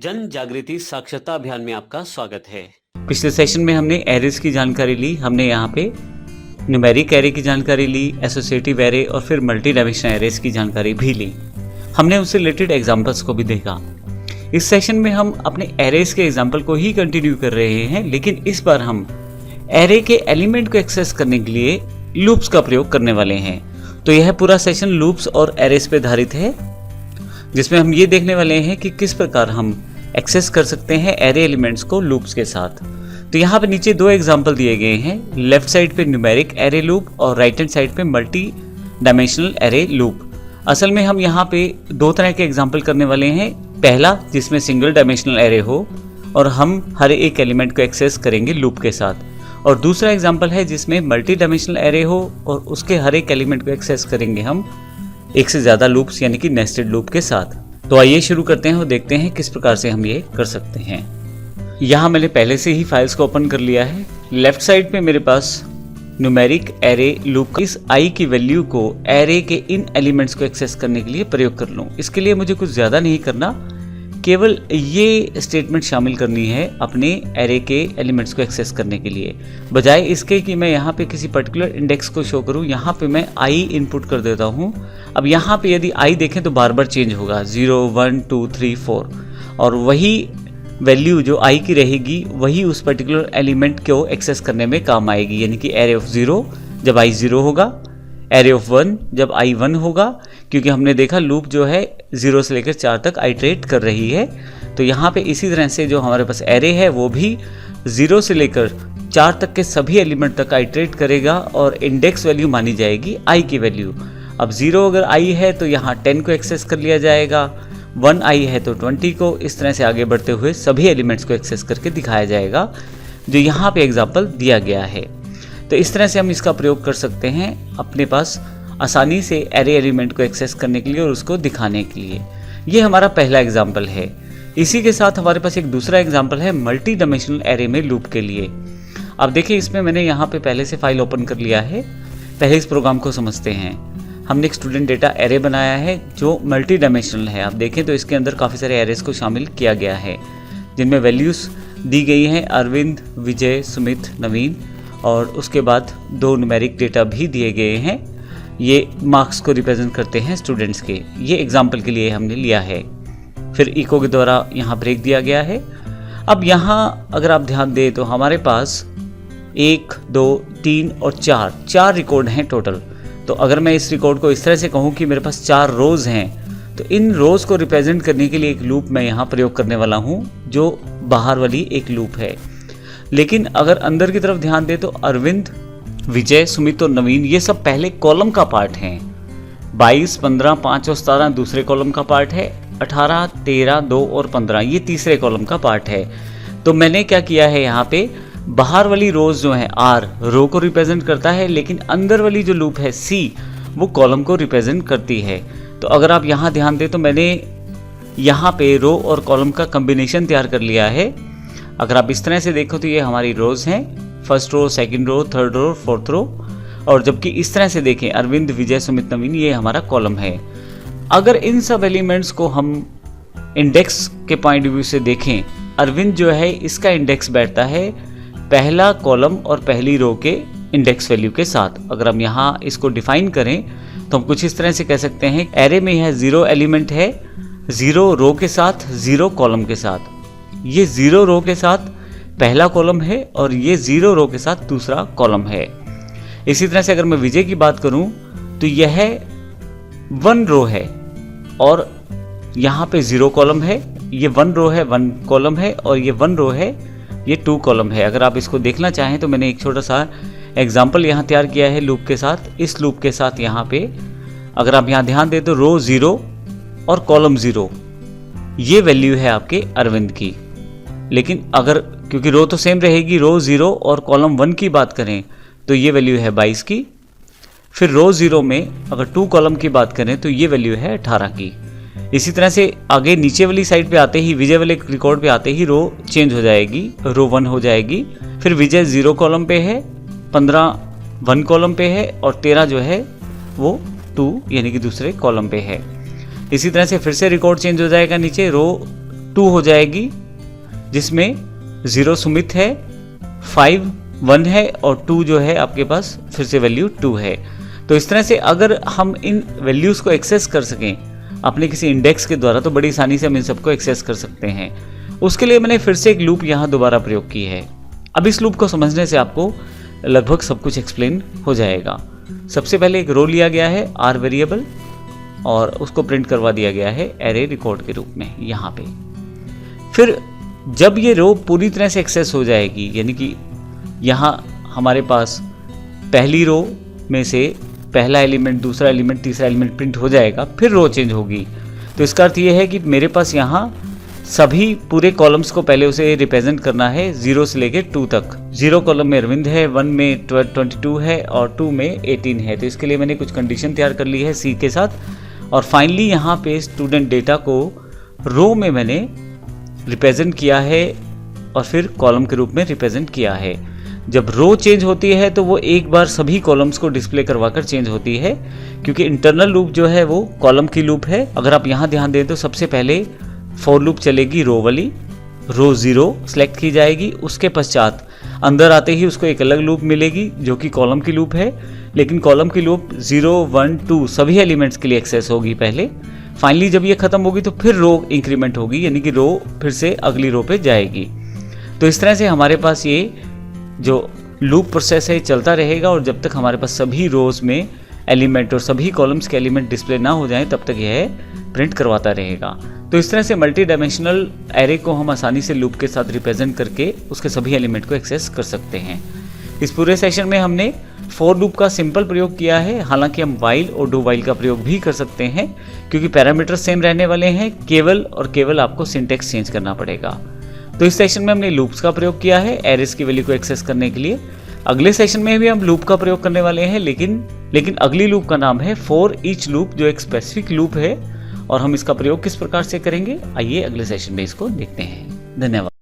जन जागृति साक्षरता अभियान में आपका स्वागत है। पिछले सेशन में हमने एरेज की जानकारी ली। हमने यहाँ पे न्यूमेरिक एरे की जानकारी ली, एसोसिएटिव एरे और फिर मल्टी डायमेंशनल एरेज की जानकारी भी ली। हमने उससे रिलेटेड एग्जांपल्स को भी देखा। इस सेशन में हम अपने एरेज के एग्जांपल को ही कंटिन्यू कर रहे हैं, लेकिन इस बार हम एरे के एलिमेंट को एक्सेस करने के लिए लूप्स का प्रयोग करने वाले हैं। तो यह पूरा सेशन लूप्स और एरेज पे आधारित है, जिसमें हम ये देखने वाले हैं कि किस प्रकार हम एक्सेस कर सकते हैं एरे एलिमेंट्स को लूप्स के साथ। तो यहाँ पे नीचे दो एग्जांपल दिए गए हैं, लेफ्ट साइड पे न्यूमेरिक एरे लूप और राइट हैंड साइड पे मल्टी डायमेंशनल एरे लूप। असल में हम यहाँ पे दो तरह के एग्जांपल करने वाले हैं। पहला जिसमें सिंगल डायमेंशनल एरे हो और हम हर एक एलिमेंट को एक्सेस करेंगे लूप के साथ, और दूसरा एग्जाम्पल है जिसमें मल्टी डायमेंशनल एरे हो और उसके हर एक एलिमेंट को एक्सेस करेंगे हम एक से ज़्यादा लूप्स यानी कि नेस्टेड लूप के साथ। तो आइए शुरू करते हैं और देखते हैं किस प्रकार से हम ये कर सकते हैं। यहाँ मैंने पहले से ही फाइल्स को ओपन कर लिया है। लेफ्ट साइड पे मेरे पास न्यूमेरिक एरे लूप इस आई की वैल्यू को एरे के इन एलिमेंट्स को एक्सेस करने के लिए प्रयोग कर लूँ। इसके लिए मुझे कुछ ज़्यादा नहीं करना, केवल ये स्टेटमेंट शामिल करनी है अपने एरे के एलिमेंट्स को एक्सेस करने के लिए। बजाय इसके कि मैं यहाँ पे किसी पर्टिकुलर इंडेक्स को शो करूँ, यहाँ पे मैं आई इनपुट कर देता हूँ। अब यहाँ पे यदि आई देखें तो बार बार चेंज होगा, 0 1 2 3 4, और वही वैल्यू जो आई की रहेगी वही उस पर्टिकुलर एलिमेंट को एक्सेस करने में काम आएगी। यानी कि एरे ऑफ 0 जब आई 0 होगा, एरे ऑफ 1 जब आई 1 होगा, क्योंकि हमने देखा लूप जो है 0 से लेकर 4 तक आइटरेट कर रही है। तो यहाँ पे इसी तरह से जो हमारे पास एरे है वो भी 0 से लेकर 4 तक के सभी एलिमेंट तक आइटरेट करेगा और इंडेक्स वैल्यू मानी जाएगी आई की वैल्यू। अब 0 अगर आई है तो यहाँ 10 को एक्सेस कर लिया जाएगा, 1 आई है तो 20 को, इस तरह से आगे बढ़ते हुए सभी एलिमेंट्स को एक्सेस करके दिखाया जाएगा, जो यहाँ पे एग्जाम्पल दिया गया है। तो इस तरह से हम इसका प्रयोग कर सकते हैं अपने पास आसानी से एरे एलिमेंट को एक्सेस करने के लिए और उसको दिखाने के लिए। ये हमारा पहला एग्जाम्पल है। इसी के साथ हमारे पास एक दूसरा एग्जाम्पल है मल्टी डायमेंशनल एरे में लूप के लिए। अब देखिए, इसमें मैंने यहाँ पे पहले से फाइल ओपन कर लिया है। पहले इस प्रोग्राम को समझते हैं। हमने एक स्टूडेंट डेटा एरे बनाया है जो मल्टी डायमेंशनल है। आप देखें तो इसके अंदर काफ़ी सारे एरेज को शामिल किया गया है, जिनमें वैल्यूज़ दी गई हैं अरविंद, विजय, सुमित, नवीन, और उसके बाद 2 न्यूमेरिक डेटा भी दिए गए हैं। ये मार्क्स को रिप्रेजेंट करते हैं स्टूडेंट्स के। ये एग्जाम्पल के लिए हमने लिया है। फिर इको के द्वारा यहाँ ब्रेक दिया गया है। अब यहाँ अगर आप ध्यान दें तो हमारे पास 1 2 3 और 4 रिकॉर्ड हैं टोटल। तो अगर मैं इस रिकॉर्ड को इस तरह से कहूँ कि मेरे पास 4 रोज़ हैं, तो इन रोज़ को रिप्रेजेंट करने के लिए एक लूप मैं यहाँ प्रयोग करने वाला हूँ, जो बाहर वाली एक लूप है। लेकिन अगर अंदर की तरफ ध्यान दें तो अरविंद, विजय, सुमित और नवीन ये सब पहले कॉलम का पार्ट हैं। 22, 15, 5 और 17 दूसरे कॉलम का पार्ट है। 18, 13, 2 और 15 ये तीसरे कॉलम का पार्ट है। तो मैंने क्या किया है, यहाँ पे बाहर वाली रोज जो है आर रो को रिप्रेजेंट करता है, लेकिन अंदर वाली जो लूप है सी वो कॉलम को रिप्रेजेंट करती है। तो अगर आप यहाँ ध्यान दें तो मैंने यहाँ पे रो और कॉलम का कम्बिनेशन तैयार कर लिया है। अगर आप इस तरह से देखो तो ये हमारी रोज हैं, first row, second row, third row, fourth row, और जबकि इस तरह से देखें अरविंद, विजय, सुमित, नवीन ये हमारा कॉलम है। अगर इन सब एलिमेंट्स को हम इंडेक्स के पॉइंट ऑफ व्यू से देखें, अरविंद जो है इसका इंडेक्स बैठता है पहला कॉलम और पहली रो के इंडेक्स वैल्यू के साथ। अगर हम यहाँ इसको डिफाइन करें तो हम कुछ इस तरह से कह सकते हैं, एरे में यह 0 एलिमेंट है, 0 रो के साथ, 0 कॉलम के साथ। ये 0 रो के साथ पहला कॉलम है और ये 0 रो के साथ दूसरा कॉलम है। इसी तरह से अगर मैं विजय की बात करूं तो यह 1 रो है और यहाँ पे 0 कॉलम है। ये 1 रो है, 1 कॉलम है, और ये 1 रो है, ये 2 कॉलम है। अगर आप इसको देखना चाहें तो मैंने एक छोटा सा एग्जाम्पल यहाँ तैयार किया है लूप के साथ। इस लूप के साथ यहाँ पे अगर आप यहाँ ध्यान दें तो रो 0 और कॉलम 0 ये वैल्यू है आपके अरविंद की। लेकिन अगर क्योंकि रो तो सेम रहेगी, रो 0 और कॉलम 1 की बात करें तो ये वैल्यू है 22 की। फिर रो 0 में अगर 2 कॉलम की बात करें तो ये वैल्यू है 18 की। इसी तरह से आगे नीचे वाली साइड पे आते ही, विजय वाले रिकॉर्ड पे आते ही रो चेंज हो जाएगी, रो 1 हो जाएगी। फिर विजय 0 कॉलम पे है, 15 1 कॉलम पे है, और 13 जो है वो 2 यानी कि दूसरे कॉलम पे है। इसी तरह से फिर से रिकॉर्ड चेंज हो जाएगा, नीचे रो 2 हो जाएगी, जिसमें 0 सुमित है, 5 1 है और 2 जो है आपके पास फिर से वैल्यू 2 है। तो इस तरह से अगर हम इन वैल्यूज़ को एक्सेस कर सकें अपने किसी इंडेक्स के द्वारा तो बड़ी आसानी से हम इन सबको एक्सेस कर सकते हैं। उसके लिए मैंने फिर से एक लूप यहाँ दोबारा प्रयोग की है। अब इस लूप को समझने से आपको लगभग सब कुछ एक्सप्लेन हो जाएगा। सबसे पहले एक रो लिया गया है आर वेरिएबल और उसको प्रिंट करवा दिया गया है एरे रिकॉर्ड के रूप में यहाँ पे। फिर जब ये रो पूरी तरह से एक्सेस हो जाएगी, यानी कि यहाँ हमारे पास पहली रो में से पहला एलिमेंट, दूसरा एलिमेंट, तीसरा एलिमेंट प्रिंट हो जाएगा, फिर रो चेंज होगी। तो इसका अर्थ ये है कि मेरे पास यहाँ सभी पूरे कॉलम्स को पहले उसे रिप्रेजेंट करना है 0 से लेके 2 तक। 0 कॉलम में अरविंद है, 1 में 22 है और 2 में 18 है। तो इसके लिए मैंने कुछ कंडीशन तैयार कर ली है सी के साथ। और फाइनली यहाँ पे स्टूडेंट डेटा को रो में मैंने रिप्रेजेंट किया है और फिर कॉलम के रूप में रिप्रेजेंट किया है। जब रो चेंज होती है तो वो एक बार सभी कॉलम्स को डिस्प्ले करवाकर चेंज होती है, क्योंकि इंटरनल लूप जो है वो कॉलम की लूप है। अगर आप यहाँ ध्यान दें तो सबसे पहले फॉर लूप चलेगी रो वाली, रो 0 सेलेक्ट की जाएगी, उसके पश्चात अंदर आते ही उसको एक अलग लूप मिलेगी जो कि कॉलम की लूप है, लेकिन कॉलम की लूप 0 1 2 सभी एलिमेंट्स के लिए एक्सेस होगी पहले। फाइनली जब ये खत्म होगी तो फिर रो इंक्रीमेंट होगी, यानी कि रो फिर से अगली रो पे जाएगी। तो इस तरह से हमारे पास ये जो लूप प्रोसेस है चलता रहेगा और जब तक हमारे पास सभी रोज में एलिमेंट और सभी कॉलम्स के एलिमेंट डिस्प्ले ना हो जाएं तब तक यह प्रिंट करवाता रहेगा। तो इस तरह से मल्टी डायमेंशनल एरे को हम आसानी से लूप के साथ रिप्रेजेंट करके उसके सभी एलिमेंट को एक्सेस कर सकते हैं। इस पूरे सेशन में हमने फॉर लूप का सिंपल प्रयोग किया है, हालांकि हम वाइल और डू वाइल का प्रयोग भी कर सकते हैं क्योंकि पैरामीटर सेम रहने वाले हैं, केवल और केवल आपको सिंटेक्स चेंज करना पड़ेगा। तो इस सेशन में हमने लूप्स का प्रयोग किया है एरेस की वैल्यू को एक्सेस करने के लिए। अगले सेशन में भी हम लूप का प्रयोग करने वाले हैं, लेकिन अगली लूप का नाम है फॉर ईच लूप, जो एक स्पेसिफिक लूप है और हम इसका प्रयोग किस प्रकार से करेंगे आइए अगले सेशन में इसको देखते हैं। धन्यवाद।